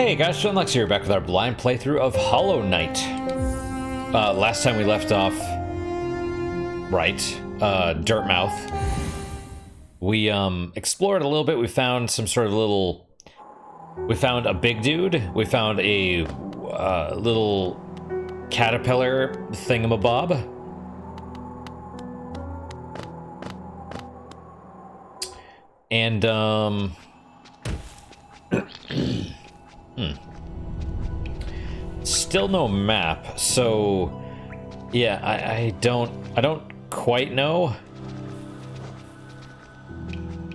Hey guys, John Lex here, back with our blind playthrough of Hollow Knight. Last time we left off, Dirtmouth. We explored a little bit. We found some sort of little. We found a big dude. We found a little caterpillar thingamabob. And still no map, so yeah, I don't quite know.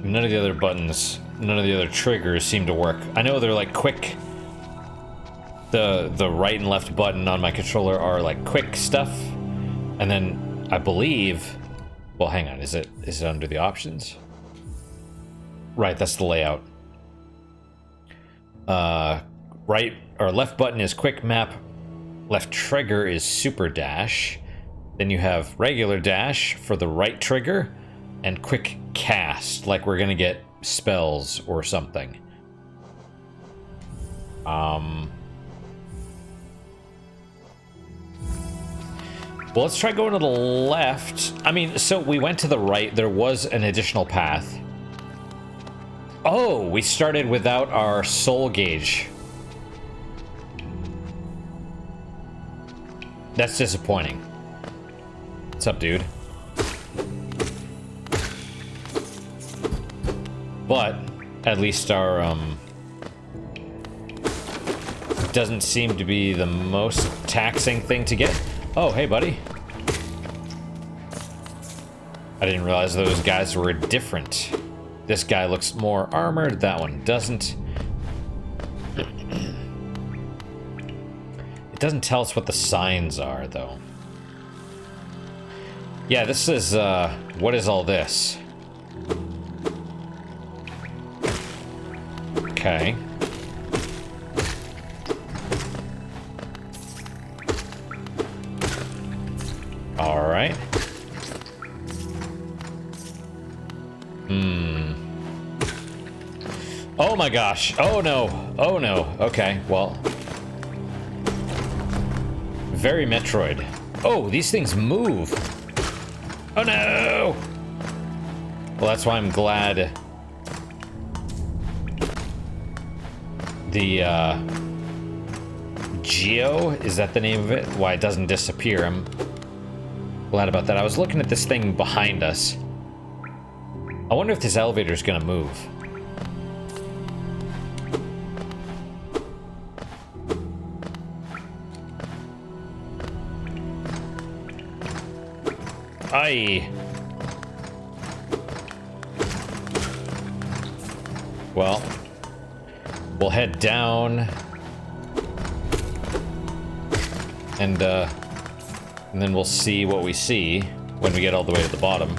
None of the other buttons, none of the other triggers seem to work. I know they're like quick. The right and left button on my controller are like quick stuff, and then I believe, well, hang on, is it under the options? Right, that's the layout. Right or left button is quick map, left trigger is super dash, then you have regular dash for the right trigger, and quick cast, like we're gonna get spells or something. Well, let's try going to the left. I mean, so we went to the right, there was an additional path. Oh, we started without our soul gauge. That's disappointing. What's up, dude? But at least our doesn't seem to be the most taxing thing to get. Oh, hey, buddy. I didn't realize those guys were different. This guy looks more armored, that one doesn't. It doesn't tell us what the signs are, though. Yeah, this is, what is all this? Okay. All right. Oh my gosh. Oh no. Oh no. Okay, well. Very Metroid. Oh, these things move. Oh no! Well, that's why I'm glad the Geo, is that the name of it? Why it doesn't disappear. I'm glad about that. I was looking at this thing behind us. I wonder if this elevator is gonna move. Aye. Well, we'll head down and then we'll see what we see when we get all the way to the bottom.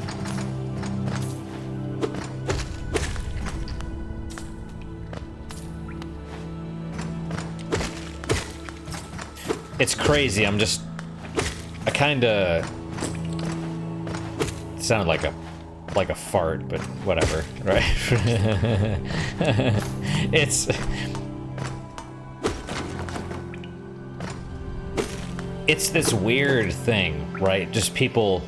It's crazy. I kinda sounded like a fart, but whatever, right? It's this weird thing, right? Just people.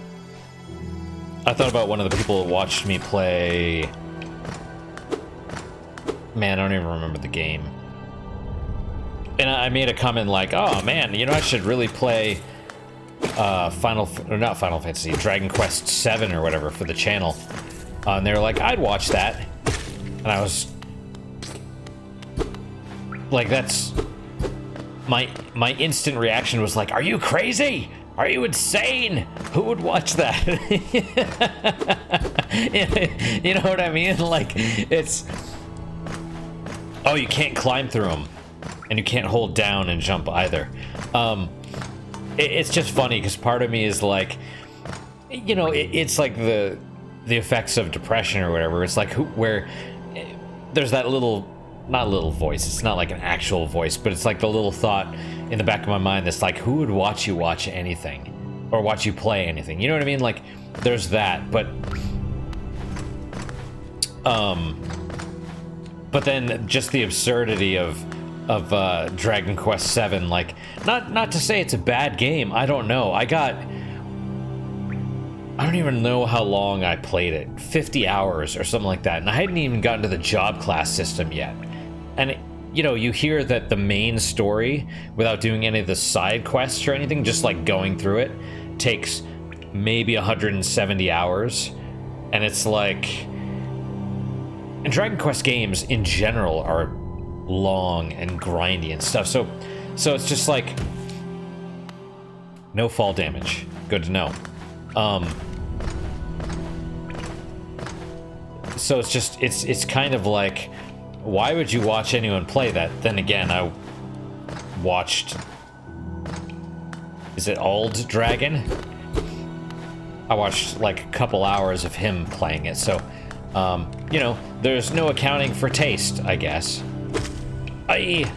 I thought about one of the people that watched me play. Man, I don't even remember the game. And I made a comment like, "Oh man, you know, I should really play not Final Fantasy, Dragon Quest 7 or whatever for the channel." And they were like, "I'd watch that." And I was like, that's my instant reaction was like, "Are you crazy? Are you insane? Who would watch that?" You know what I mean? Like, it's, oh, you can't climb through them, and you can't hold down and jump either. It's just funny because part of me is like, you know, it's like the effects of depression or whatever. It's like where there's that little, not little voice. It's not like an actual voice, but it's like the little thought in the back of my mind that's like, who would watch you watch anything or watch you play anything? You know what I mean? Like, there's that, but But then just the absurdity of Dragon Quest VII. Like, not to say it's a bad game. I don't know. I don't even know how long I played it. 50 hours or something like that. And I hadn't even gotten to the job class system yet. And you know, you hear that the main story, without doing any of the side quests or anything, just like going through it, takes maybe 170 hours. And it's like... And Dragon Quest games in general are long and grindy and stuff. So it's just like... No fall damage. Good to know. So it's just... It's kind of like... Why would you watch anyone play that? Then again, I watched... Is it Old Dragon? I watched like a couple hours of him playing it, so... you know, there's no accounting for taste, I guess. Aye.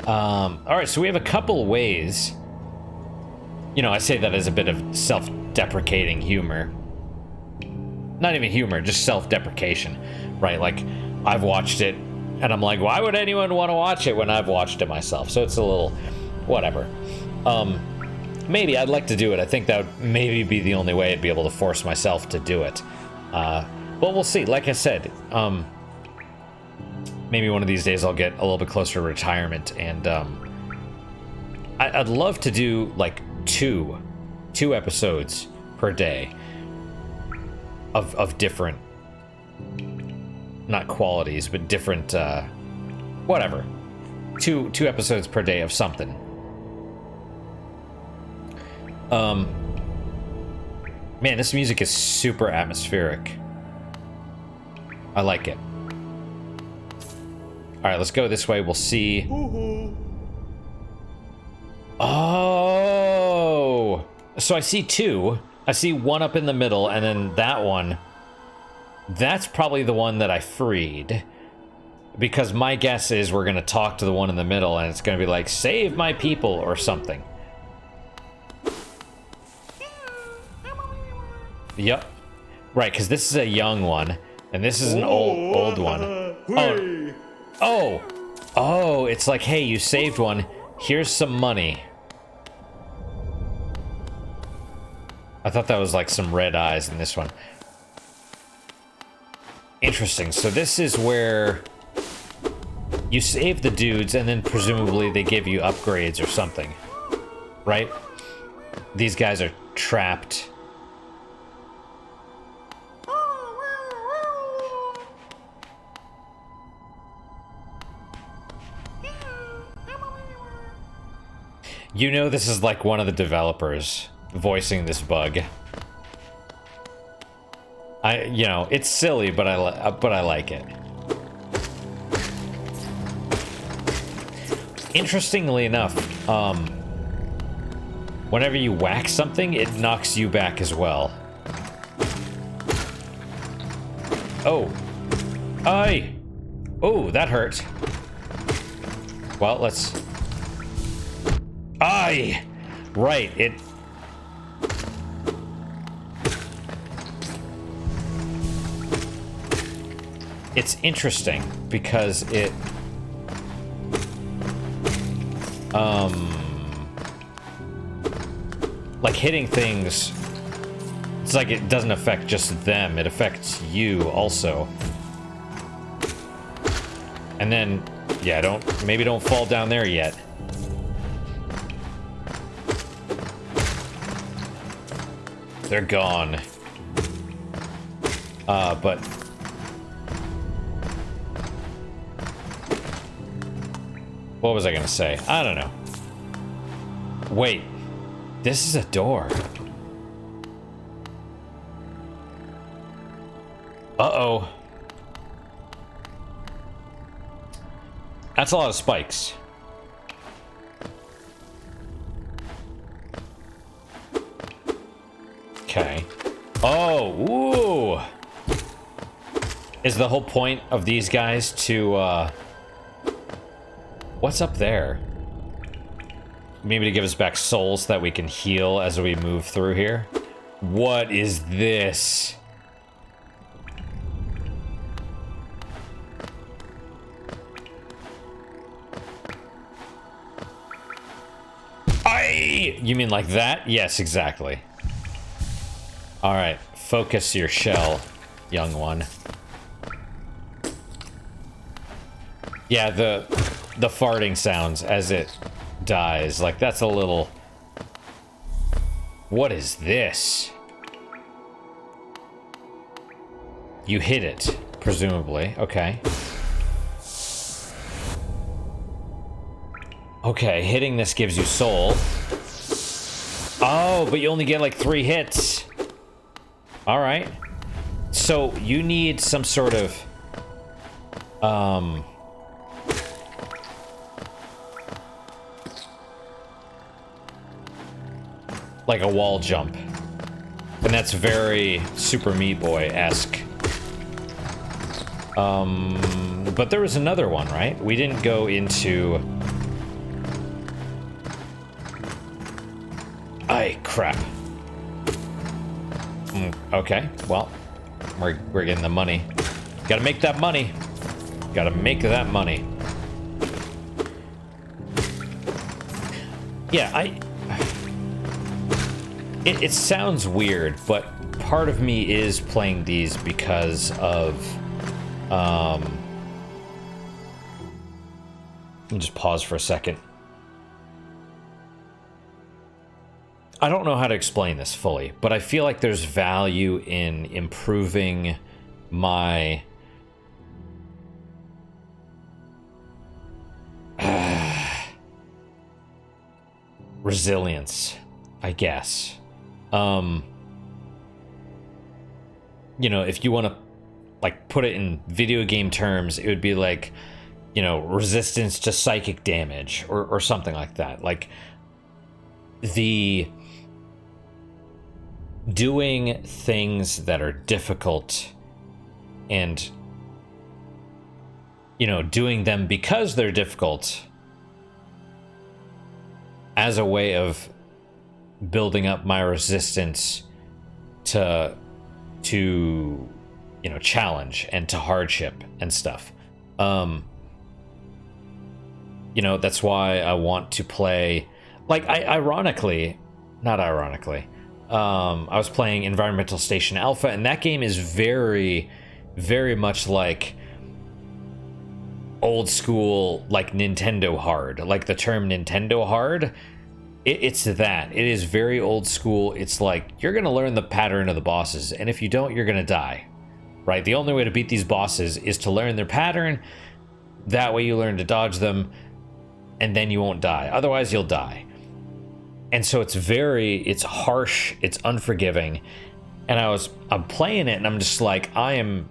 Alright, so we have a couple ways. You know, I say that as a bit of self-deprecating humor. Not even humor, just self-deprecation, right? Like, I've watched it, and I'm like, why would anyone want to watch it when I've watched it myself? So it's a little... whatever. Maybe I'd like to do it. I think that would maybe be the only way I'd be able to force myself to do it. But we'll see. Like I said, maybe one of these days I'll get a little bit closer to retirement, and I'd love to do like two episodes per day of different, not qualities, but different, whatever. Two episodes per day of something. Man, this music is super atmospheric. I like it. Alright, let's go this way. We'll see. Oh! So I see two. I see one up in the middle, and then that one. That's probably the one that I freed. Because my guess is we're going to talk to the one in the middle, and it's going to be like, save my people, or something. Yep. Right, because this is a young one, and this is an old one. Oh, it's like, hey, you saved one. Here's some money. I thought that was like some red eyes in this one. Interesting. So this is where you save the dudes, and then presumably they give you upgrades or something. Right? These guys are trapped. You know, this is like one of the developers voicing this bug. You know, it's silly, but I like it. Interestingly enough, whenever you whack something, it knocks you back as well. Oh. Aye. Oh, that hurt. Well, let's... Aye! Right, it... It's interesting, because it... Like, hitting things... It's like it doesn't affect just them, it affects you also. And then... Yeah, maybe don't fall down there yet. They're gone. But... What was I gonna say? I don't know. Wait. This is a door. Uh-oh. That's a lot of spikes. Okay. Oh, ooh! Is the whole point of these guys to, what's up there? Maybe to give us back souls that we can heal as we move through here? What is this? You mean like that? Yes, exactly. All right, focus your shell, young one. Yeah, the farting sounds as it dies, like that's a little... What is this? You hit it, presumably. Okay. Okay, hitting this gives you soul. Oh, but you only get like 3 hits. All right. So you need some sort of like a wall jump. And that's very Super Meat Boy-esque. But there was another one, right? We didn't go into... Ay, crap. Okay, well, we're getting the money. Gotta make that money. Gotta make that money. Yeah, It sounds weird, but part of me is playing these because of... Let me just pause for a second. I don't know how to explain this fully, but I feel like there's value in improving my... resilience, I guess. You know, if you want to like put it in video game terms, it would be like, you know, resistance to psychic damage or something like that. Like the doing things that are difficult and, you know, doing them because they're difficult as a way of building up my resistance to you know, challenge and to hardship and stuff. You know, that's why I want to play, like, I was playing Environmental Station Alpha, and that game is very, very much like old school, like Nintendo hard. Like the term Nintendo hard, it's that. It is very old school. It's like, you're going to learn the pattern of the bosses, and if you don't, you're going to die. Right? The only way to beat these bosses is to learn their pattern. That way you learn to dodge them, and then you won't die. Otherwise, you'll die. And so it's harsh, it's unforgiving. And I'm playing it, and I'm just like, I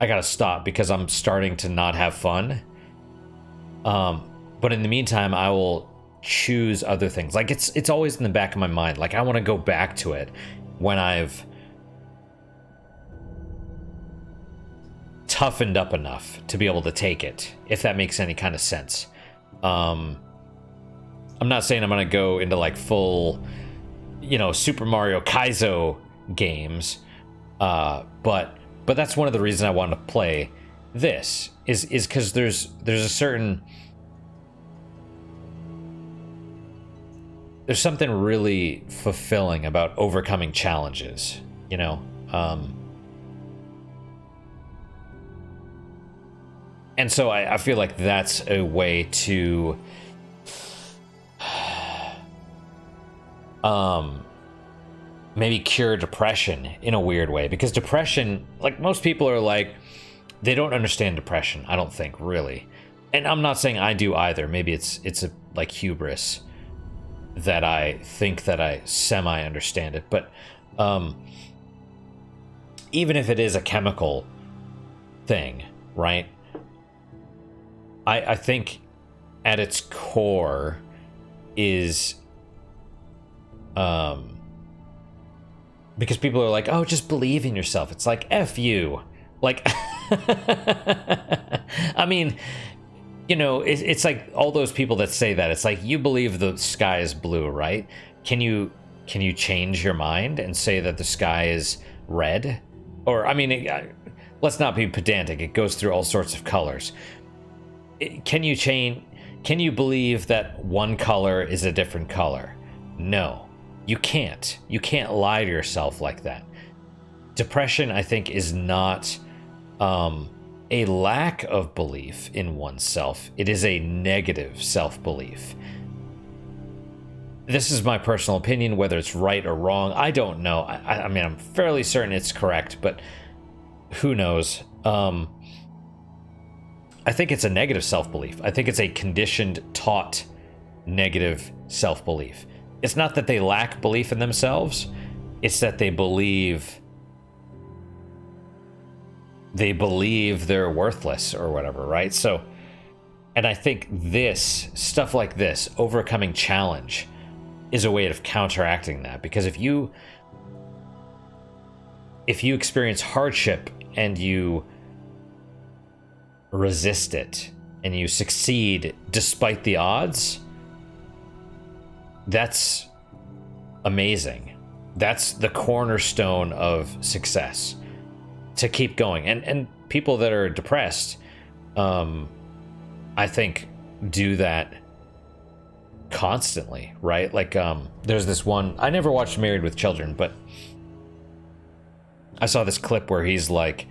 gotta stop because I'm starting to not have fun. But in the meantime, I will choose other things. Like it's always in the back of my mind. Like I want to go back to it when I've toughened up enough to be able to take it, if that makes any kind of sense. I'm not saying I'm gonna go into like full, you know, Super Mario Kaizo games, but that's one of the reasons I wanted to play this is because there's something really fulfilling about overcoming challenges, you know. And so I feel like that's a way to maybe cure depression in a weird way, because depression, like most people are like, they don't understand depression, I don't think, really. And I'm not saying I do either. Maybe it's a like hubris that I think that I semi understand it, but even if it is a chemical thing, right? I think at its core is because people are like, oh, just believe in yourself. It's like, F you. Like, I mean, you know, it's like all those people that say that. It's like, you believe the sky is blue, right? Can you change your mind and say that the sky is red? Or, I mean, let's not be pedantic. It goes through all sorts of colors. Can you believe that one color is a different color? No, you can't. You can't lie to yourself like that. Depression, I think, is not a lack of belief in oneself. It is a negative self-belief. This is my personal opinion, whether it's right or wrong. I don't know. I mean, I'm fairly certain it's correct, but who knows? I think it's a negative self-belief. I think it's a conditioned, taught negative self-belief. It's not that they lack belief in themselves. It's that they believe they're worthless or whatever, right? So, and I think this, stuff like this, overcoming challenge, is a way of counteracting that. Because if you experience hardship and you resist it and you succeed despite the odds, that's amazing. That's the cornerstone of success, to keep going. And people that are depressed, I think, do that constantly, right? Like, there's this one, I never watched Married with Children, but I saw this clip where he's like,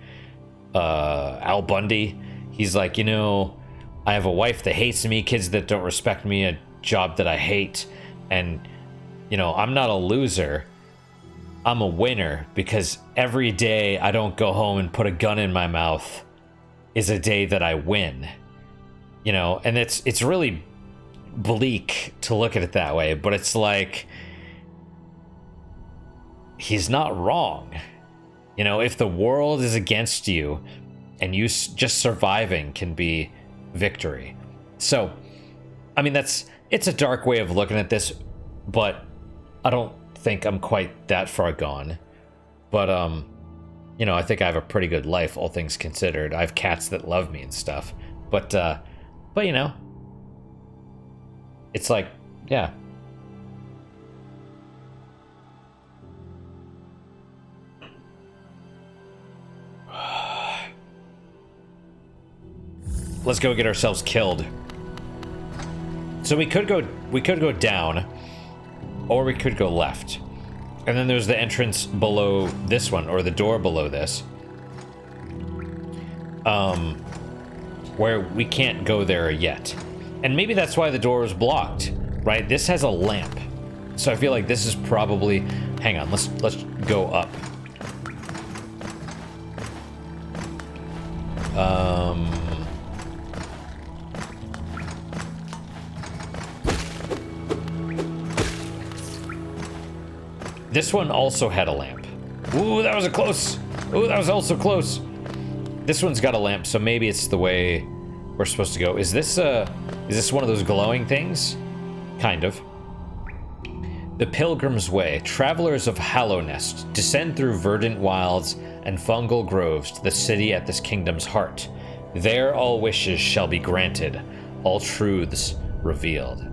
Al Bundy, he's like, you know, I have a wife that hates me, kids that don't respect me, a job that I hate, and, you know, I'm not a loser, I'm a winner, because every day I don't go home and put a gun in my mouth is a day that I win. You know, and it's really bleak to look at it that way, but it's like, he's not wrong. You know, if the world is against you and you just surviving can be victory. So, I mean, it's a dark way of looking at this, but I don't think I'm quite that far gone. But, you know, I think I have a pretty good life, all things considered. I have cats that love me and stuff. But you know, it's like, yeah. Let's go get ourselves killed. So we could go down, or we could go left. And then there's the entrance below this one, or the door below this. Where we can't go there yet. And maybe that's why the door is blocked, right? This has a lamp. So I feel like this is probably, hang on, let's go up. This one also had a lamp. Ooh, that was a close. Ooh, that was also close. This one's got a lamp, so maybe it's the way we're supposed to go. Is this one of those glowing things? Kind of. The Pilgrim's Way. Travelers of Hallownest descend through verdant wilds and fungal groves to the city at this kingdom's heart. There all wishes shall be granted, all truths revealed.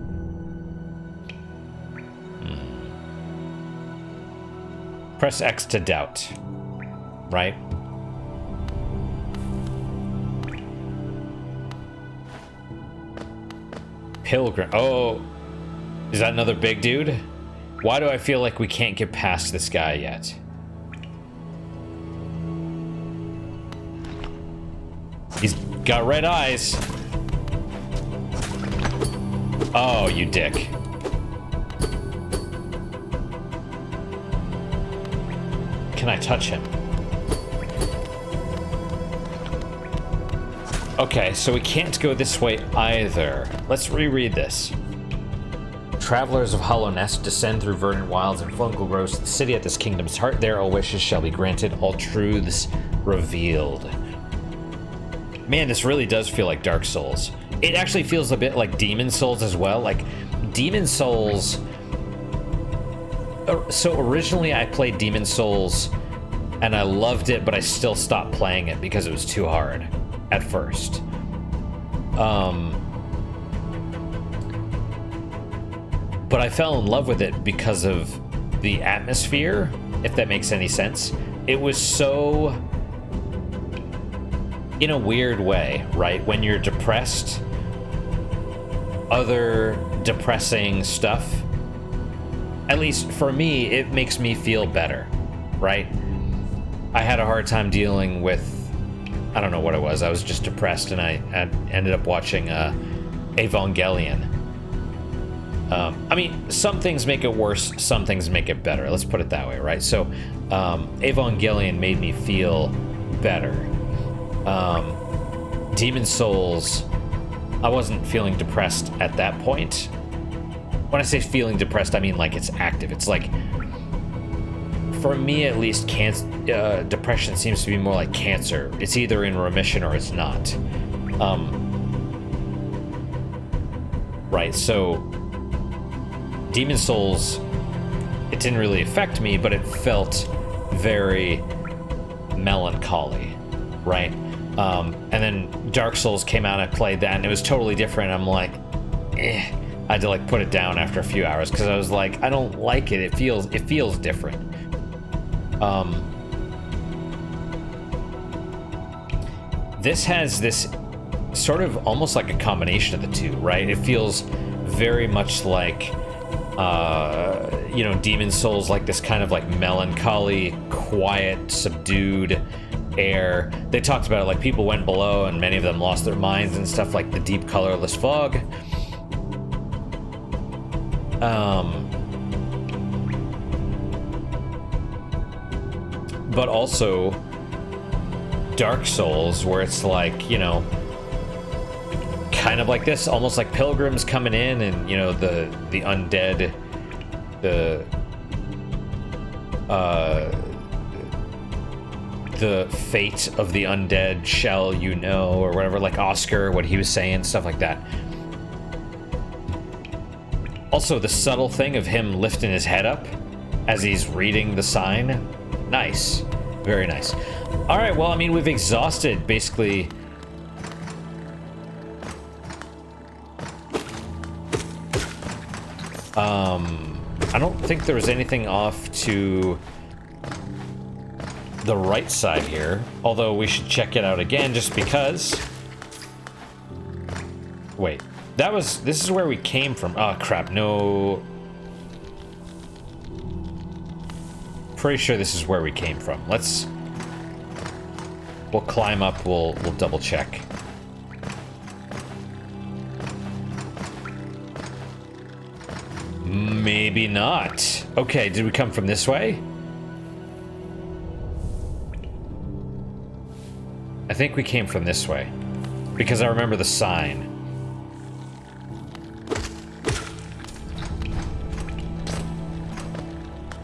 Press X to doubt. Right? Pilgrim. Oh, is that another big dude? Why do I feel like we can't get past this guy yet? He's got red eyes. Oh, you dick. Can I touch him? Okay, so we can't go this way either. Let's reread this. Travelers of Hallownest descend through verdant wilds and fungal groves to the city at this kingdom's heart. There all wishes shall be granted, all truths revealed. Man, this really does feel like Dark Souls. It actually feels a bit like Demon Souls as well. Like, Demon Souls... So originally I played Demon Souls and I loved it, but I still stopped playing it because it was too hard at first. But I fell in love with it because of the atmosphere, if that makes any sense. It was so, in a weird way, right? When you're depressed, other depressing stuff at least for me, it makes me feel better, right? I had a hard time dealing with, I don't know what it was. I was just depressed, and I ended up watching Evangelion. I mean, some things make it worse, some things make it better. Let's put it that way, right? So, Evangelion made me feel better. Demon Souls, I wasn't feeling depressed at that point. When I say feeling depressed, I mean like it's active. It's like, for me at least, depression seems to be more like cancer. It's either in remission or it's not. Right, so Demon Souls, it didn't really affect me, but it felt very melancholy, right? And then Dark Souls came out, and I played that, and it was totally different. I'm like, I had to like put it down after a few hours because I was like, I don't like it. It feels different. This has this sort of almost like a combination of the two, right? It feels very much like, Demon Souls, like this kind of like melancholy, quiet, subdued air. They talked about it like people went below and many of them lost their minds and stuff, like the deep colorless fog. But also Dark Souls, where it's like, kind of like this, almost like pilgrims coming in, and the undead, the fate of the undead shall or whatever, like Oscar, what he was saying, stuff like that. Also, the subtle thing of him lifting his head up as he's reading the sign. Nice. Very nice. All right, well, I mean, we've exhausted basically I don't think there was anything off to the right side here, although we should check it out again just because. Wait, this is where we came from. Oh crap, no. Pretty sure this is where we came from. We'll climb up, we'll double check. Maybe not. Okay, did we come from this way? I think we came from this way, because I remember the sign.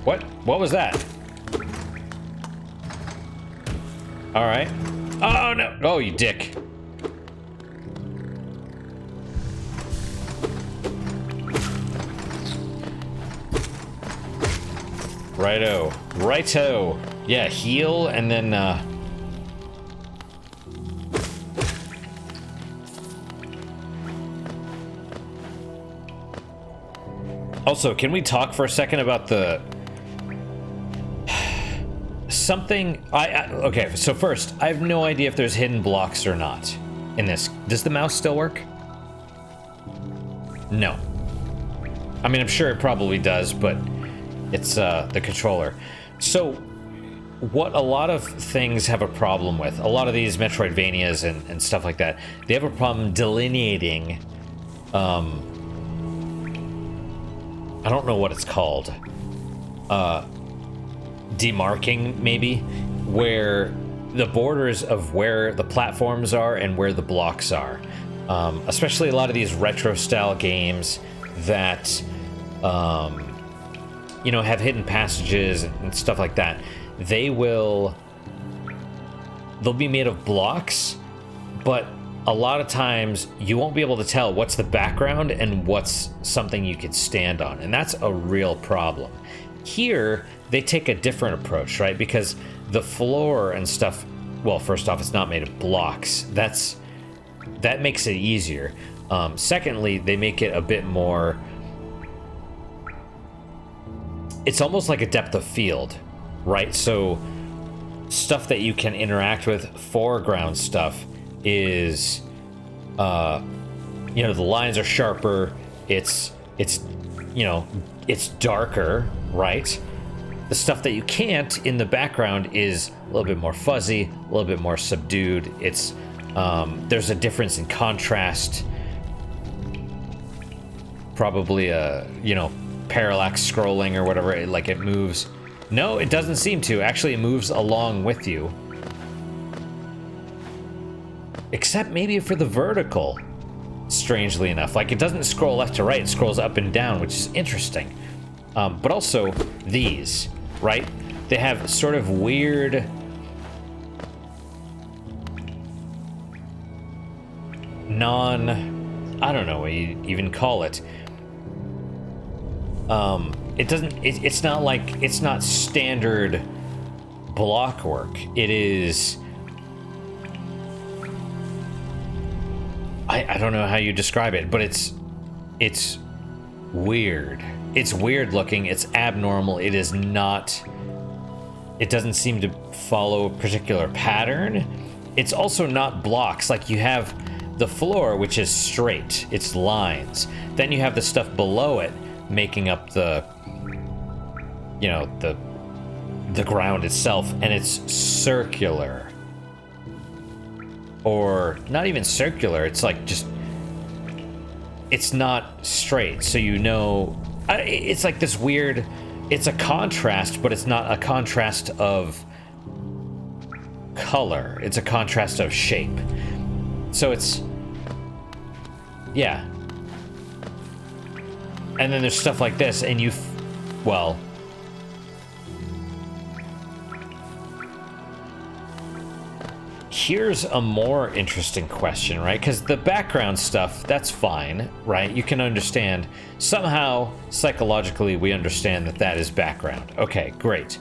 What was that? All right. Oh, no. Oh, you dick. Righto. Righto. Yeah, heal, and then, Also, can we talk for a second about something? Okay, so first, I have no idea if there's hidden blocks or not in this. Does the mouse still work? No. I mean, I'm sure it probably does, but it's the controller. So what a lot of things have a problem with, a lot of these Metroidvanias and stuff like that, they have a problem delineating, I don't know what it's called, demarking maybe, where the borders of where the platforms are and where the blocks are. Especially a lot of these retro style games that have hidden passages and stuff like that. They'll be made of blocks, but a lot of times you won't be able to tell what's the background and what's something you could stand on, and that's a real problem. Here they take a different approach, right? Because the floor and stuff, well, first off, it's not made of blocks. That makes it easier. Secondly, they make it a bit more, it's almost like a depth of field, right? So stuff that you can interact with, foreground stuff, is the lines are sharper. It's you know, it's darker, right? The stuff that you can't in the background is a little bit more fuzzy, a little bit more subdued. It's there's a difference in contrast. Probably a, you know, parallax scrolling or whatever, it moves. No, it doesn't seem to. Actually, it moves along with you. Except maybe for the vertical, strangely enough. Like, it doesn't scroll left to right, it scrolls up and down, which is interesting. But also, these, right? They have sort of weird... I don't know what you even call it. It's not like, it's not standard block work. It is... I don't know how you describe it, but it's weird. It's weird looking, it's abnormal, it is not... It doesn't seem to follow a particular pattern. It's also not blocks. Like, you have the floor, which is straight, it's lines. Then you have the stuff below it making up the, you know, the ground itself, and it's circular. Or not even circular, it's like just, it's not straight, so you know, it's like this weird, it's a contrast, but it's not a contrast of color, it's a contrast of shape. So it's, yeah. And then there's stuff like this, and well, here's a more interesting question, right? Because the background stuff, that's fine, right? You can understand. Somehow, psychologically, we understand that that is background. Okay, great.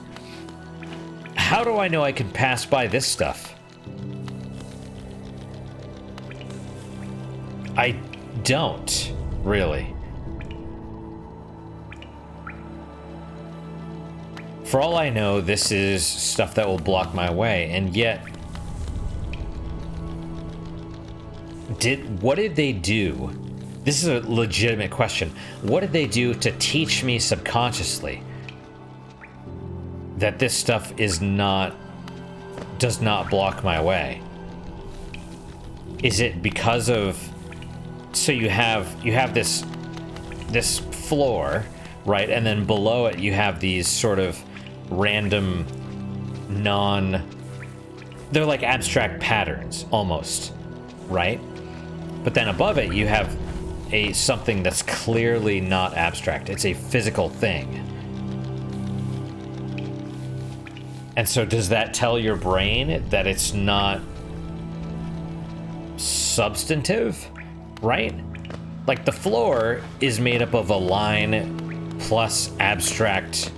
How do I know I can pass by this stuff? I don't, really. For all I know, this is stuff that will block my way, and yet... What did they do? This is a legitimate question. What did they do to teach me subconsciously that this stuff does not block my way? Is it because of... So you have this floor, right? And then below it you have these sort of random they're like abstract patterns almost, right? But then above it you have something that's clearly not abstract. It's a physical thing. And so does that tell your brain that it's not substantive, right? Like, the floor is made up of a line plus abstract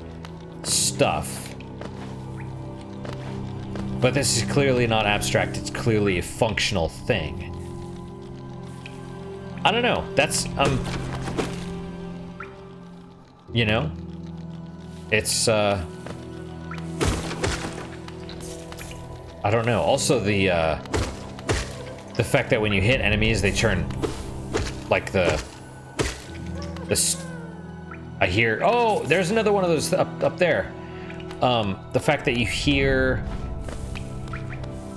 stuff. But this is clearly not abstract, it's clearly a functional thing. I don't know, that's, you know? It's, I don't know. Also, the fact that when you hit enemies, they turn, like, I hear, oh, there's another one of those up there. The fact that you hear,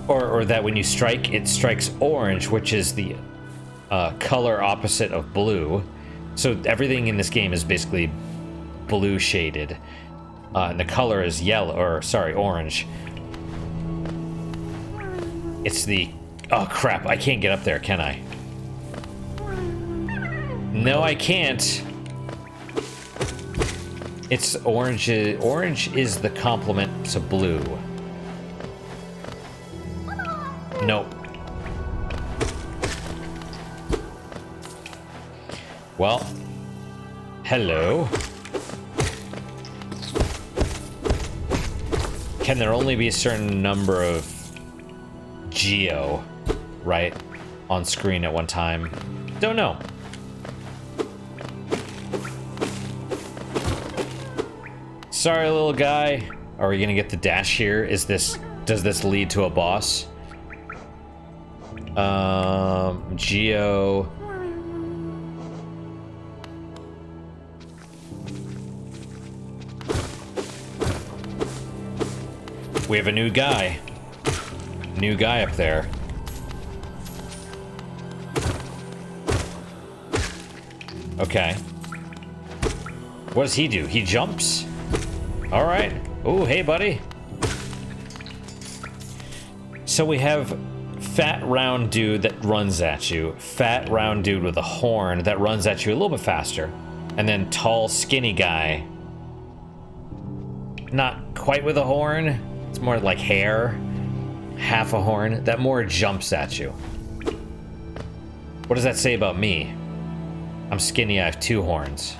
or that when you strike, it strikes orange, which is the color opposite of blue. So everything in this game is basically blue shaded, and the color is yellow, or sorry, orange. It's the, oh crap, I can't get up there, can I? No, I can't. It's orange. Orange is the complement to blue. Nope. Well, hello. Can there only be a certain number of geo, right, on screen at one time? Don't know. Sorry, little guy. Are we gonna get the dash here? Does this lead to a boss? Geo. we have a new guy. New guy up there. Okay. What does he do? He jumps? Alright. Oh, hey, buddy. So we have fat, round dude that runs at you. Fat, round dude with a horn that runs at you a little bit faster. And then tall, skinny guy. Not quite with a horn. It's more like hair. Half a horn. That more jumps at you. What does that say about me? I'm skinny, I have 2 horns.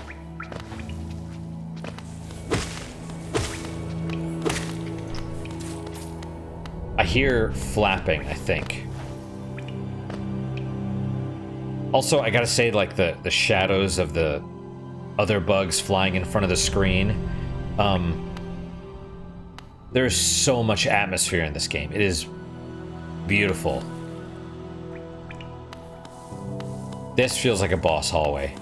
I hear flapping, I think. Also, I gotta say, like, the shadows of the other bugs flying in front of the screen. There's so much atmosphere in this game. It is beautiful. This feels like a boss hallway.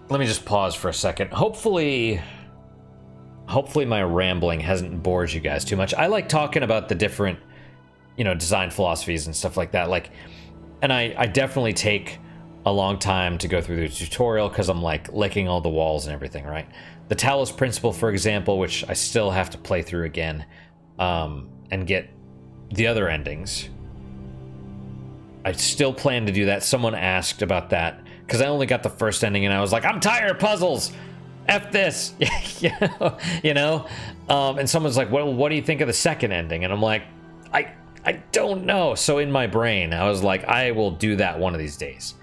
Let me just pause for a second. Hopefully my rambling hasn't bored you guys too much. I like talking about the different, you know, design philosophies and stuff like that. Like, and I definitely take a long time to go through the tutorial because I'm like licking all the walls and everything, right? The Talos Principle, for example, which I still have to play through again, and get the other endings. I still plan to do that. Someone asked about that because I only got the first ending and I was like, I'm tired of puzzles. F this. you know? And someone's like, well, what do you think of the second ending? And I'm like, I don't know. So in my brain, I was like, I will do that one of these days.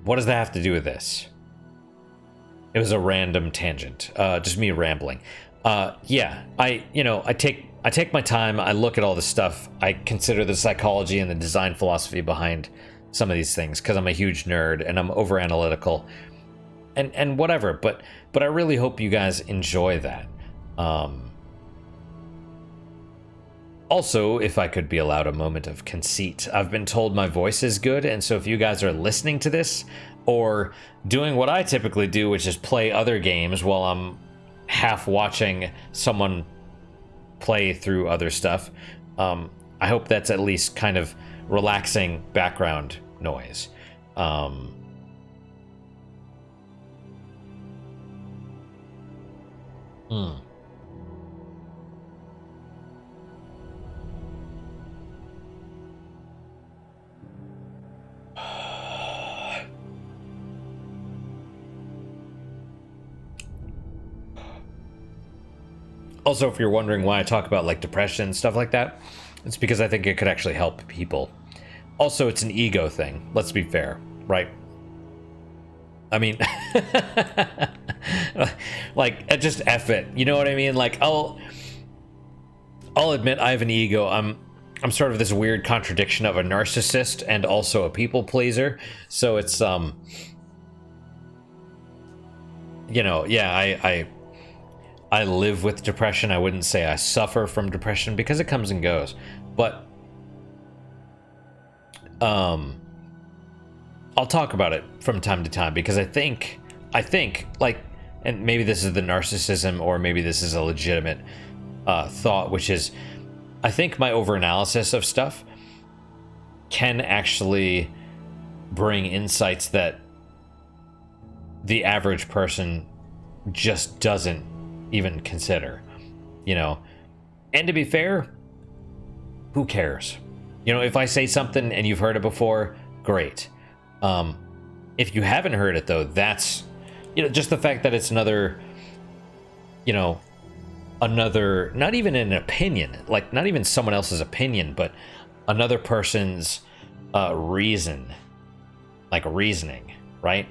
What does that have to do with this? It was a random tangent. Just me rambling. Yeah, I take my time. I look at all this stuff. I consider the psychology and the design philosophy behind some of these things because I'm a huge nerd and I'm over analytical and whatever. But I really hope you guys enjoy that. Also, if I could be allowed a moment of conceit, I've been told my voice is good, and so if you guys are listening to this, or doing what I typically do, which is play other games while I'm half watching someone play through other stuff, I hope that's at least kind of relaxing background noise. Also, if you're wondering why I talk about like depression and stuff like that, it's because I think it could actually help people. Also, it's an ego thing. Let's be fair, right? I mean, like, just F it. You know what I mean? Like, I'll admit I have an ego. I'm sort of this weird contradiction of a narcissist and also a people pleaser. So it's you know, yeah, I live with depression. I wouldn't say I suffer from depression because it comes and goes. But I'll talk about it from time to time because I think like, and maybe this is the narcissism or maybe this is a legitimate thought, which is I think my overanalysis of stuff can actually bring insights that the average person just doesn't even consider, you know. And to be fair, who cares? You know, if I say something and you've heard it before, great. If you haven't heard it though, that's, you know, just the fact that it's another, you know, another, not even an opinion, like not even someone else's opinion, but another person's reason, like reasoning, right?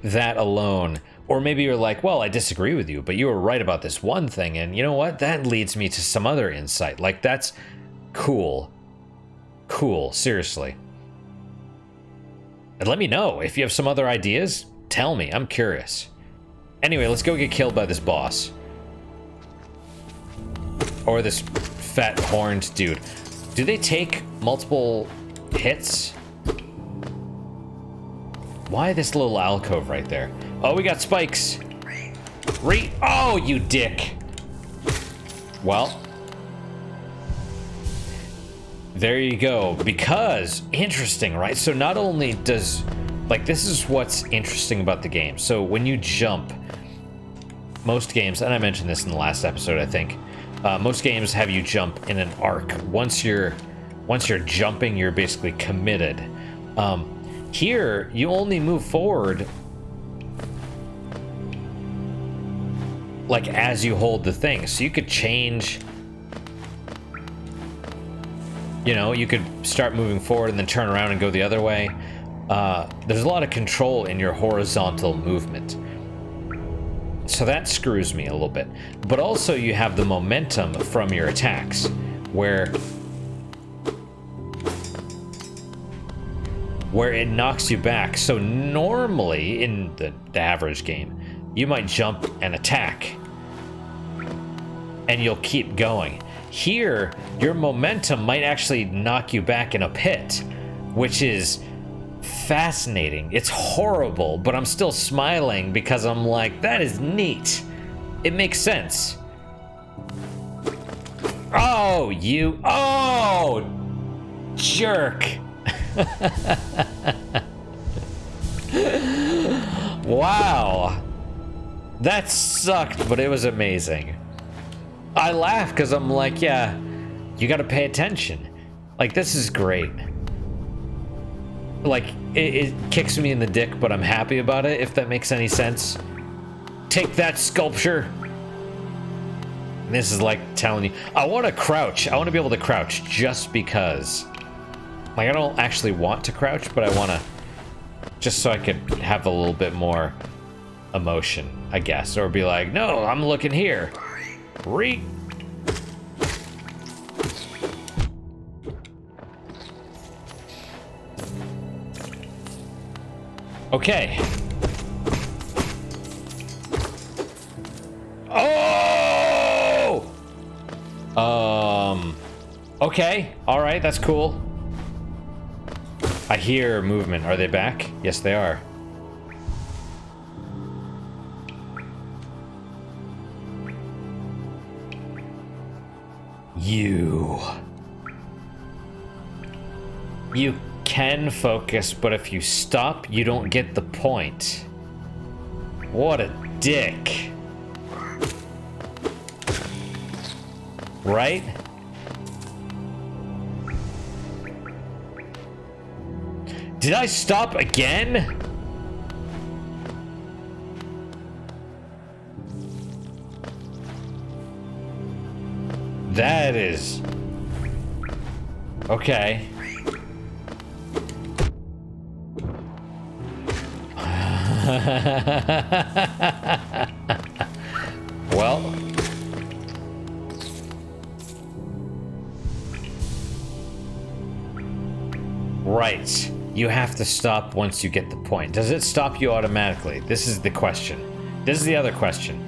That alone. Or maybe you're like, well, I disagree with you, but you were right about this one thing, and you know what? That leads me to some other insight. Like, that's cool. Cool, seriously. And let me know. If you have some other ideas, tell me. I'm curious. Anyway, let's go get killed by this boss. Or this fat horned dude. Do they take multiple hits? Why this little alcove right there? Oh, we got spikes. Oh, you dick. Well, there you go. Because, interesting, right? So not only does, like, this is what's interesting about the game. So when you jump, most games, and I mentioned this in the last episode, I think, most games have you jump in an arc. Once you're jumping, you're basically committed. Here, you only move forward like as you hold the thing. So you could change, you know, you could start moving forward and then turn around and go the other way. There's a lot of control in your horizontal movement. So that screws me a little bit. But also you have the momentum from your attacks, where it knocks you back. So normally in the average game, you might jump and attack, and you'll keep going. Here, your momentum might actually knock you back in a pit, which is fascinating. It's horrible, but I'm still smiling because I'm like, that is neat. It makes sense. Oh, you... Oh! Jerk! Wow. That sucked, but it was amazing. I laugh because I'm like, yeah, you gotta pay attention. Like, this is great. Like, it kicks me in the dick, but I'm happy about it, if that makes any sense. Take that, sculpture. And this is like telling you, I want to crouch. I want to be able to crouch just because. Like, I don't actually want to crouch, but I want to, just so I could have a little bit more emotion, I guess. Or be like, no, I'm looking here. Okay. Oh! Okay. All right, that's cool. I hear movement. Are they back? Yes, they are. You can focus, but if you stop, you don't get the point. What a dick. Right? Did I stop again? That is... Okay. Well... Right. You have to stop once you get the point. Does it stop you automatically? This is the question. This is the other question.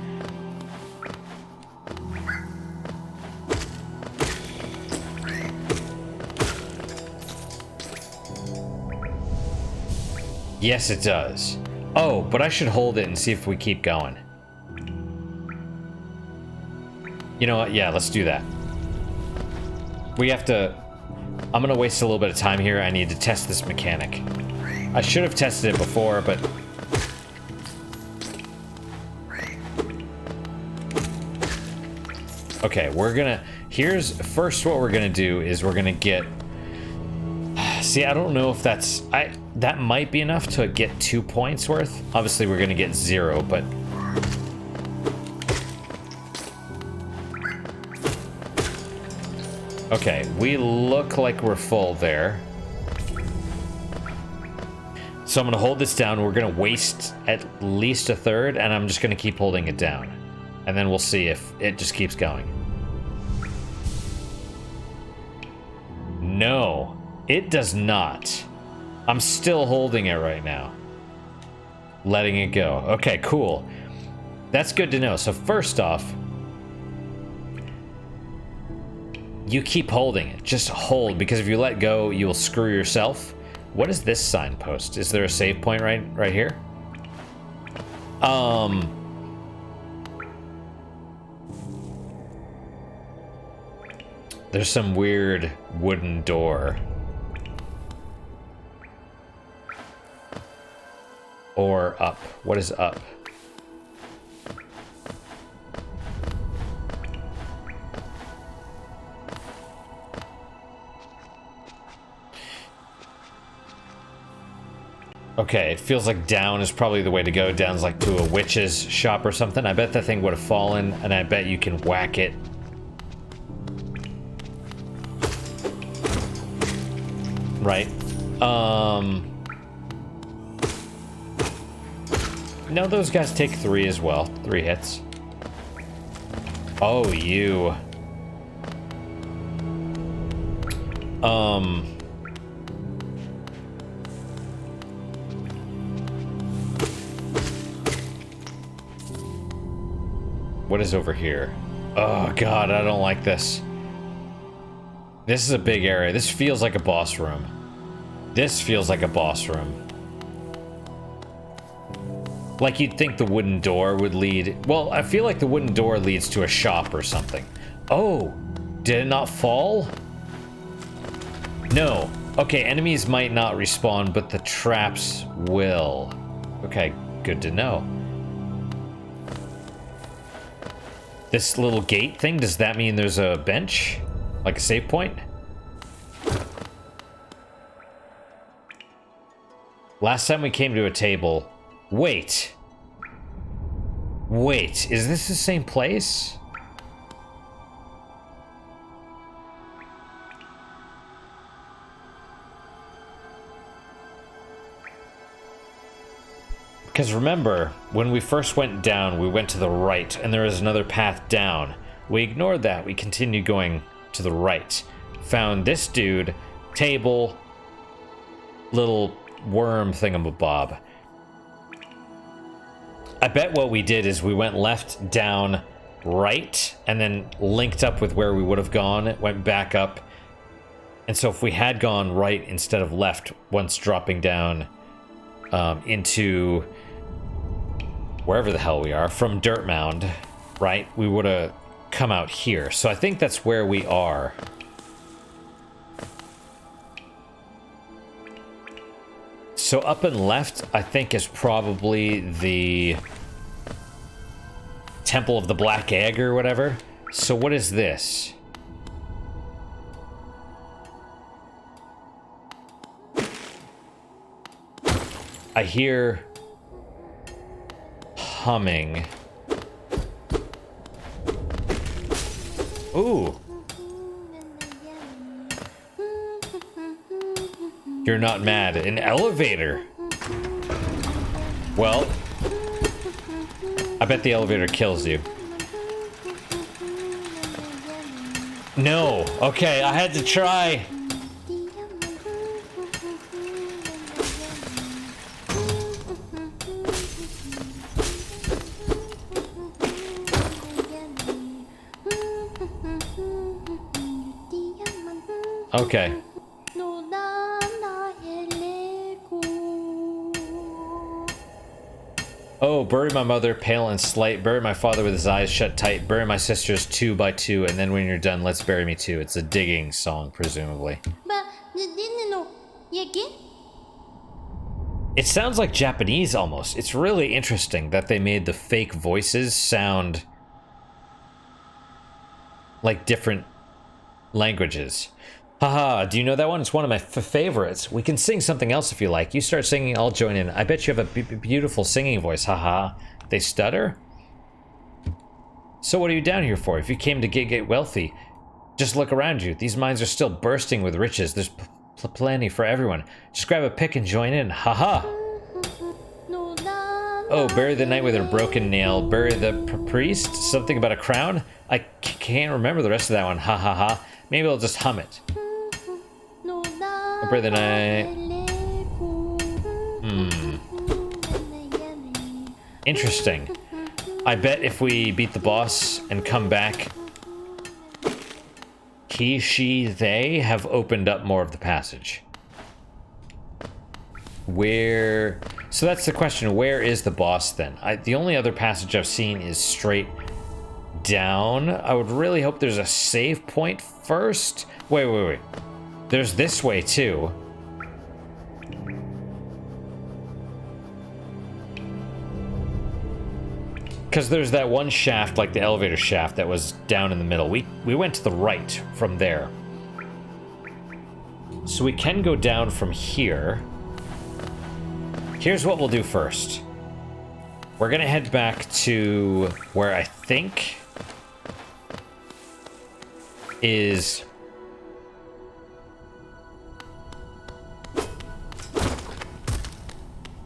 Yes, it does. Oh, but I should hold it and see if we keep going. You know what? Yeah, let's do that. We have to... I'm gonna waste a little bit of time here. I need to test this mechanic. I should have tested it before, but... Okay, we're gonna... Here's... First, what we're gonna do is we're gonna get... See, I don't know if that's... That might be enough to get 2 points worth. Obviously, we're gonna get 0, but... Okay, we look like we're full there. So I'm gonna hold this down. We're gonna waste at least a third, and I'm just gonna keep holding it down. And then we'll see if it just keeps going. No, it does not. I'm still holding it right now. Letting it go. Okay, cool. That's good to know. So first off, You keep holding it. Just hold, because if you let go, you will screw yourself. What is this signpost? Is there a save point right here? There's some weird wooden door. Or up. What is up? Okay, it feels like down is probably the way to go. Down's like to a witch's shop or something. I bet that thing would have fallen, and I bet you can whack it. Right. No, those guys take 3 as well. 3 hits. Oh, you. What is over here? Oh god, I don't like this. This is a big area. This feels like a boss room. This feels like a boss room. Like you'd think the wooden door would lead... Well, I feel like the wooden door leads to a shop or something. Oh, did it not fall? No. Okay, enemies might not respawn, but the traps will. Okay, good to know. This little gate thing, does that mean there's a bench? Like a save point? Last time we came to a table... Wait. Wait, is this the same place? Because remember, when we first went down, we went to the right, and there was another path down. We ignored that, we continued going to the right. Found this dude, table, little worm thingamabob. I bet what we did is we went left, down, right, and then linked up with where we would have gone, went back up. And so if we had gone right instead of left, once dropping down into wherever the hell we are, from Dirtmouth, right, we would have come out here. So I think that's where we are. So up and left, I think, is probably the Temple of the Black Egg or whatever. So what is this? I hear humming. Ooh. You're not mad. An elevator. Well, I bet the elevator kills you. No. Okay, I had to try. Okay. Oh, bury my mother, pale and slight. Bury my father with his eyes shut tight. Bury my sisters 2 by 2. And then when you're done, let's bury me too. It's a digging song, presumably. It sounds like Japanese almost. It's really interesting that they made the fake voices sound like different languages. Haha, do you know that one? It's one of my favorites. We can sing something else if you like. You start singing, I'll join in. I bet you have a beautiful singing voice. Haha. They stutter? So what are you down here for? If you came to get wealthy, just look around you. These mines are still bursting with riches. There's plenty for everyone. Just grab a pick and join in. Haha. Oh, bury the knight with a broken nail. Bury the priest? Something about a crown? I can't remember the rest of that one. Ha ha ha. Maybe I'll just hum it. Bury the knight. Interesting. I bet if we beat the boss and come back he, she, they have opened up more of the passage. Where... So that's the question. Where is the boss then? The only other passage I've seen is straight down. I would really hope there's a save point first. Wait. There's this way too. Because there's that one shaft, like the elevator shaft, that was down in the middle. We went to the right from there. So we can go down from here. Here's what we'll do first. We're gonna head back to where I think is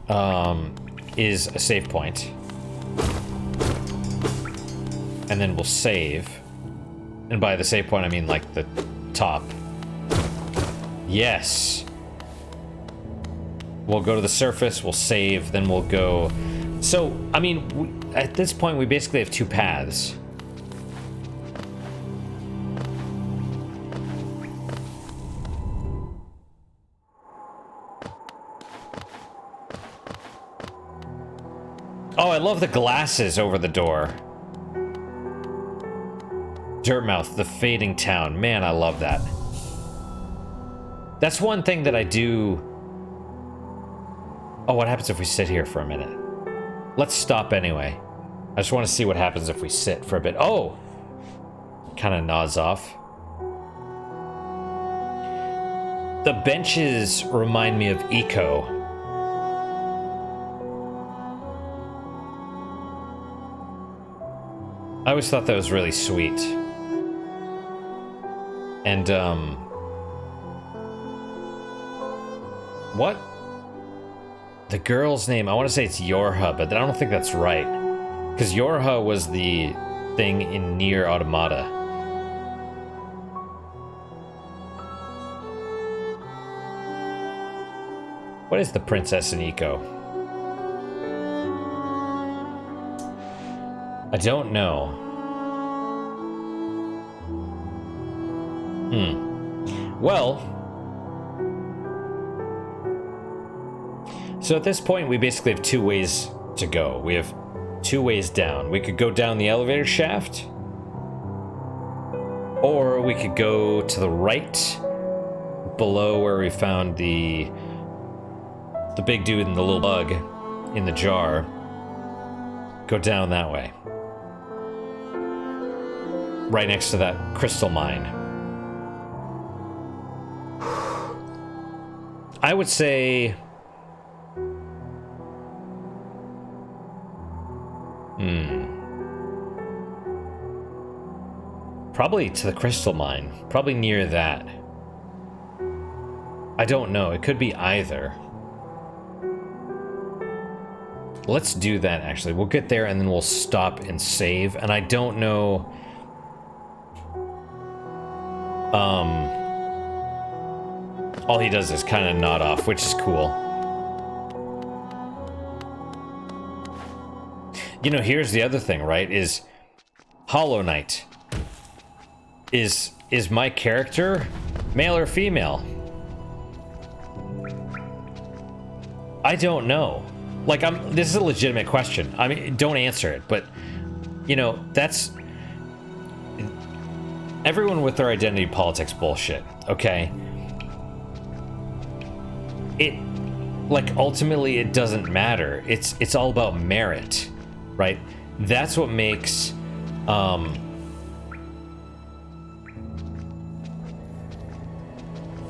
a save point. And then we'll save. And by the save point, I mean like the top. Yes. We'll go to the surface, we'll save, then we'll go... So, I mean, at this point, we basically have two paths. Oh, I love the glasses over the door. Dirtmouth, the fading town. Man, I love that. That's one thing that I do... Oh, what happens if we sit here for a minute? Let's stop anyway. I just want to see what happens if we sit for a bit. Oh! Kind of nods off. The benches remind me of Eco. I always thought that was really sweet. And, what? The girl's name, I want to say it's Yorha, but I don't think that's right. Because Yorha was the thing in Nier Automata. What is the princess in Eco? I don't know. Well... So at this point, we basically have two ways to go. We have two ways down. We could go down the elevator shaft, or we could go to the right, below where we found the big dude and the little bug in the jar. Go down that way. Right next to that crystal mine. I would say... Probably to the crystal mine. Probably near that. I don't know. It could be either. Let's do that, actually. We'll get there and then we'll stop and save. And I don't know... all he does is kind of nod off, which is cool. You know, here's the other thing, right? Is Hollow Knight. Is my character male or female? I don't know. Like, this is a legitimate question. I mean, don't answer it, but, you know, that's... Everyone with their identity politics bullshit, okay? Like, ultimately, it doesn't matter. It's all about merit, right? That's what makes,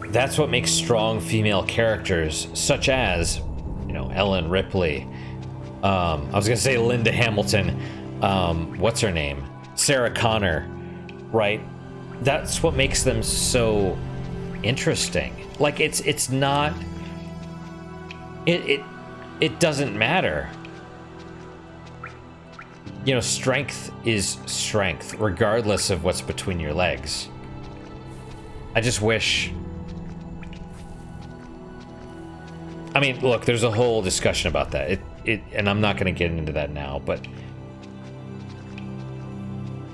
that's what makes strong female characters, such as, you know, Ellen Ripley. I was gonna say Linda Hamilton. What's her name? Sarah Connor, right? That's what makes them so interesting. Like, it's not... It doesn't matter. You know, strength is strength, regardless of what's between your legs. I just wish... I mean, look, there's a whole discussion about that. And I'm not going to get into that now, but...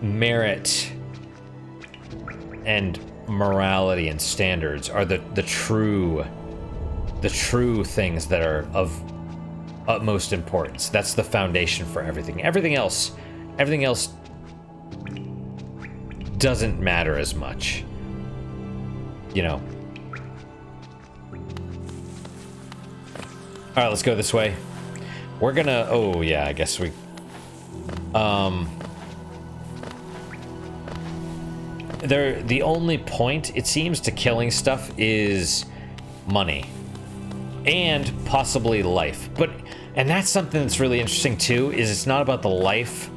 merit and morality and standards are the true things that are of utmost importance. That's the foundation for everything. Everything else doesn't matter as much. You know. All right, let's go this way. We're gonna, oh yeah, I guess we, the only point, it seems, to killing stuff is money. And possibly life. And that's something that's really interesting too, is it's not about the life.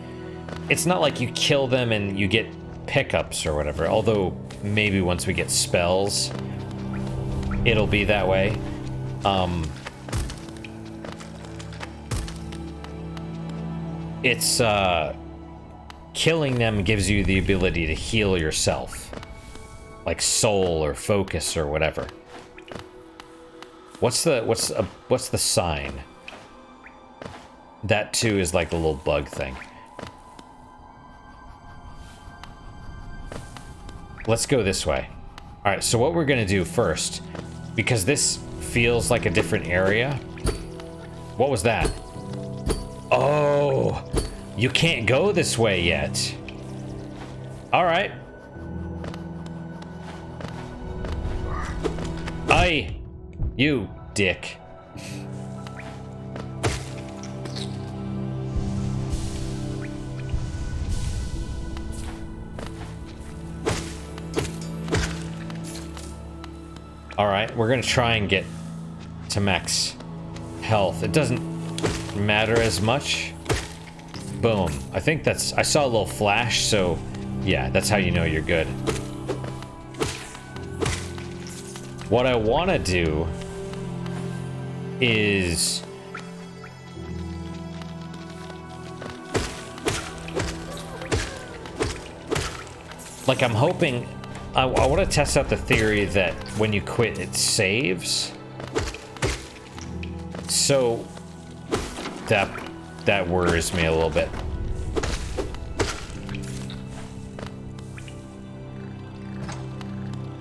It's not like you kill them and you get pickups or whatever, although maybe once we get spells, it'll be that way. It's, killing them gives you the ability to heal yourself. Like soul or focus or whatever. What's the sign? That too is like a little bug thing. Let's go this way. All right, so what we're gonna do first, because this feels like a different area. What was that? Oh, you can't go this way yet. All right. Aye, you dick. All right, we're gonna try and get to max health. It doesn't matter as much. Boom. I think that's, I saw a little flash, so yeah, that's how you know you're good. What I want to do is like, I'm hoping, I want to test out the theory that when you quit, it saves. So that worries me a little bit.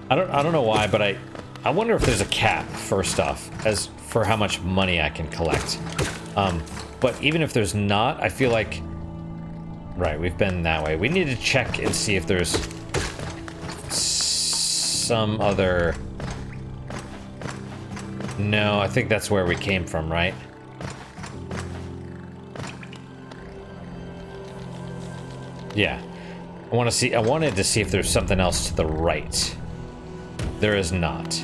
I don't know why, but I wonder if there's a cap, first off, as for how much money I can collect. But even if there's not, I feel like, right, we've been that way. We need to check and see if there's some other... No, I think that's where we came from, right? Yeah. I wanted to see if there's something else to the right. There is not.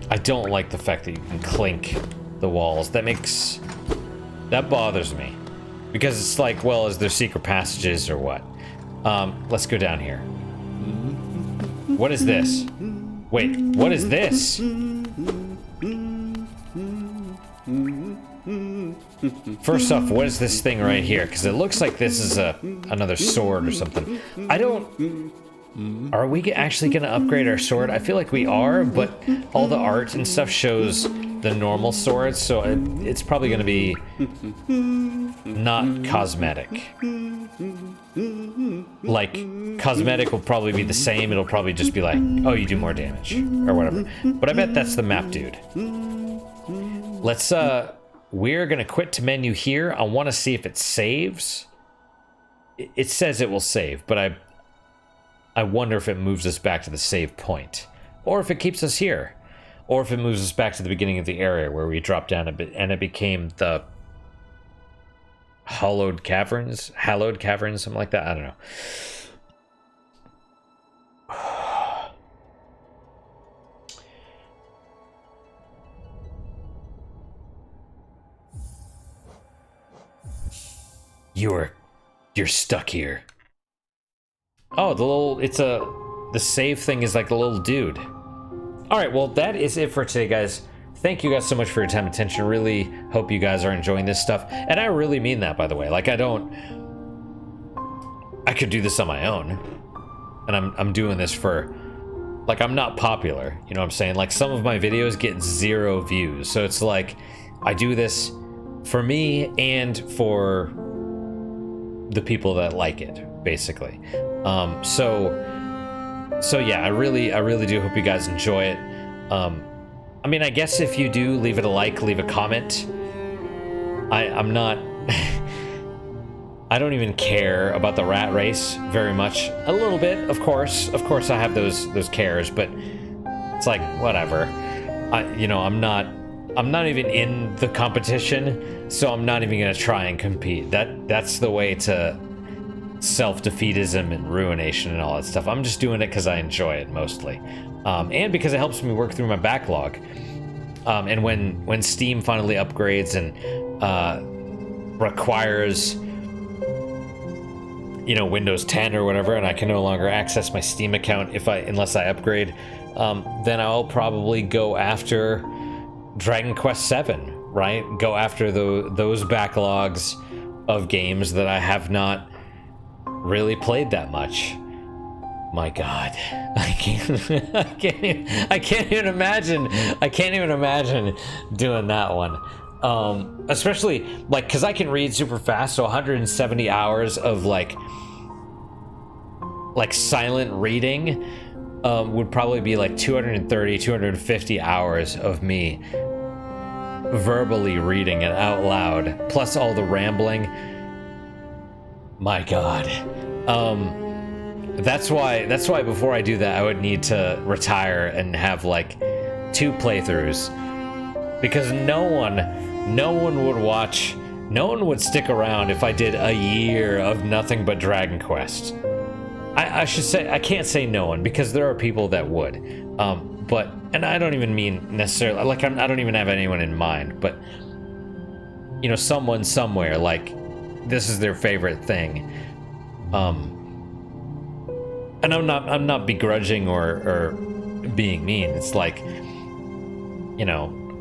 I don't like the fact that you can clink the walls. That bothers me. Because it's like, well, is there secret passages or what? Let's go down here. What is this? Wait, what is this? First off, what is this thing right here? Because it looks like this is another sword or something. Are we actually going to upgrade our sword? I feel like we are, but all the art and stuff shows the normal swords, so it's probably going to be not cosmetic. Like, cosmetic will probably be the same. It'll probably just be like, oh, you do more damage or whatever. But I bet that's the map dude. Let's, we're going to quit to menu here. I want to see if it saves. It says it will save, but I wonder if it moves us back to the save point, or if it keeps us here, or if it moves us back to the beginning of the area where we dropped down a bit and it became the hallowed caverns, something like that. I don't know. You're stuck here. Oh, the save thing is like the little dude. All right, well, that is it for today, guys. Thank you guys so much for your time and attention. Really hope you guys are enjoying this stuff. And I really mean that, by the way. Like, I could do this on my own. And I'm doing this for, like, I'm not popular. You know what I'm saying? Like, some of my videos get 0 views. So it's like, I do this for me and for the people that like it, basically. So yeah, I really do hope you guys enjoy it. I mean, I guess if you do, leave it a like, leave a comment. I'm not I don't even care about the rat race very much. A little bit, of course I have those cares, but it's like, whatever. I'm not even in the competition, so I'm not even gonna try and compete. That's the way to self-defeatism and ruination and all that stuff. I'm just doing it because I enjoy it mostly, and because it helps me work through my backlog. And when Steam finally upgrades and requires, Windows 10 or whatever, and I can no longer access my Steam account unless I upgrade, then I'll probably go after Dragon Quest 7, right? Go after those backlogs of games that I have not really played that much. My God, I can't even imagine doing that one. Especially because I can read super fast, so 170 hours of like silent reading would probably be like 250 hours of me verbally reading it out loud, plus all the rambling. My God. That's why before I do that, I would need to retire and have like 2 playthroughs, because no one would watch, no one would stick around if I did a year of nothing but Dragon Quest. I should say, I can't say no one, because there are people that would, and I don't even mean necessarily, like, I don't even have anyone in mind, but someone somewhere, like, this is their favorite thing. And I'm not begrudging or being mean. It's like,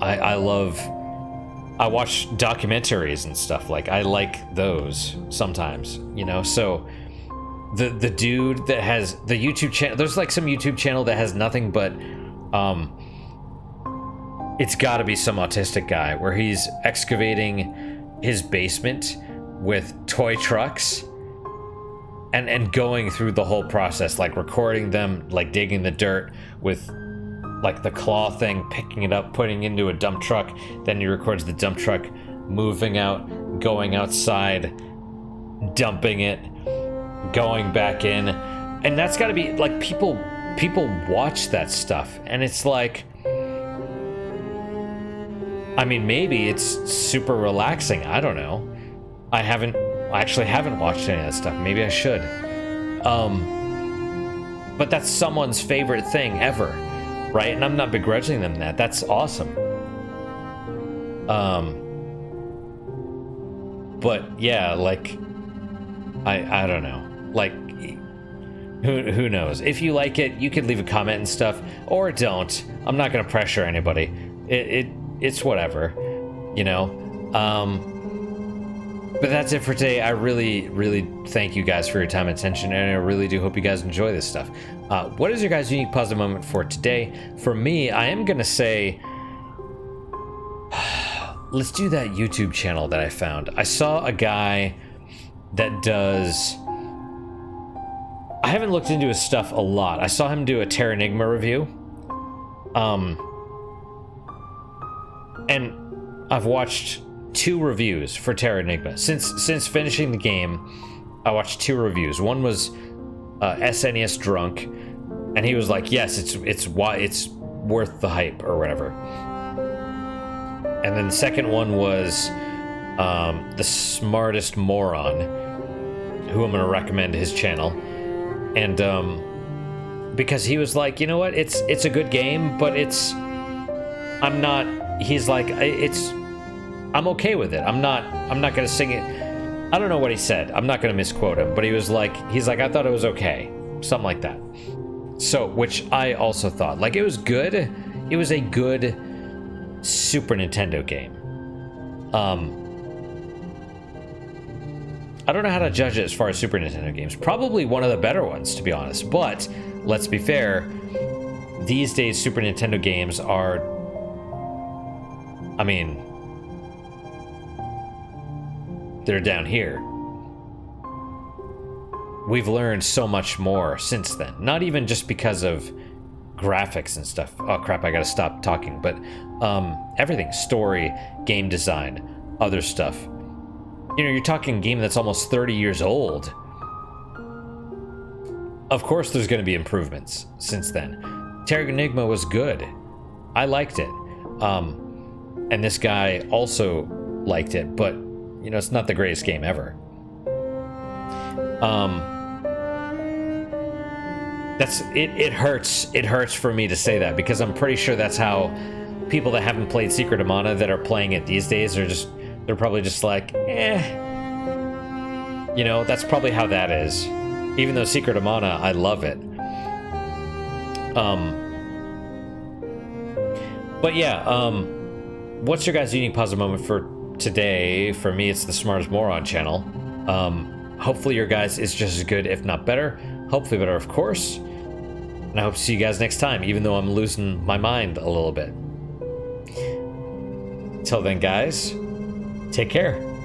I watch documentaries and stuff. Like, I like those sometimes, so the dude that has the YouTube channel, there's like some YouTube channel that has nothing but, it's gotta be some autistic guy where he's excavating his basement with toy trucks and going through the whole process, like recording them, like digging the dirt with like the claw thing, picking it up, putting it into a dump truck. Then he records the dump truck moving out, going outside, dumping it, going back in. And that's got to be like, people watch that stuff, and it's like, I mean, maybe it's super relaxing. I don't know. I actually haven't watched any of that stuff. Maybe I should. But that's someone's favorite thing ever, right? And I'm not begrudging them that. That's awesome. But yeah, like, I don't know. Like, who knows? If you like it, you could leave a comment and stuff, or don't. I'm not gonna pressure anybody. It's whatever, But that's it for today. I really thank you guys for your time and attention, and I really do hope you guys enjoy this stuff. What is your guys' unique positive moment for today? For me, I am gonna say, let's do that YouTube channel that I found. I saw a guy that does, I haven't looked into his stuff a lot. I saw him do a Terranigma review. And I've watched 2 reviews for Terranigma. Since finishing the game, I watched 2 reviews. One was SNES Drunk, and he was like, yes, it's worth the hype or whatever. And then the second one was The Smartest Moron, who I'm going to recommend his channel. And because he was like, you know what, it's a good game, but he's like, I'm okay with it. I'm not gonna sing it. I don't know what he said. I'm not gonna misquote him, but he's like, I thought it was okay. Something like that. So, which I also thought. Like, it was good. It was a good Super Nintendo game. I don't know how to judge it as far as Super Nintendo games. Probably one of the better ones, to be honest. But, let's be fair, these days Super Nintendo games are, I mean, that are down here. We've learned so much more since then. Not even just because of graphics and stuff. Oh crap, I gotta stop talking. But everything. Story, game design, other stuff. You know, you're talking a game that's almost 30 years old. Of course there's going to be improvements since then. Terranigma was good. I liked it. And this guy also liked it, but, you know, it's not the greatest game ever. It hurts. It hurts for me to say that, because I'm pretty sure that's how people that haven't played Secret of Mana that are playing it these days they're probably just like, eh. You know, that's probably how that is. Even though Secret of Mana, I love it. But yeah, what's your guys' unique positive moment for today? For me, it's the Smartest Moron channel. Hopefully your guys is just as good, if not better. Hopefully better, of course. And I hope to see you guys next time, even though I'm losing my mind a little bit. Till then, guys, take care.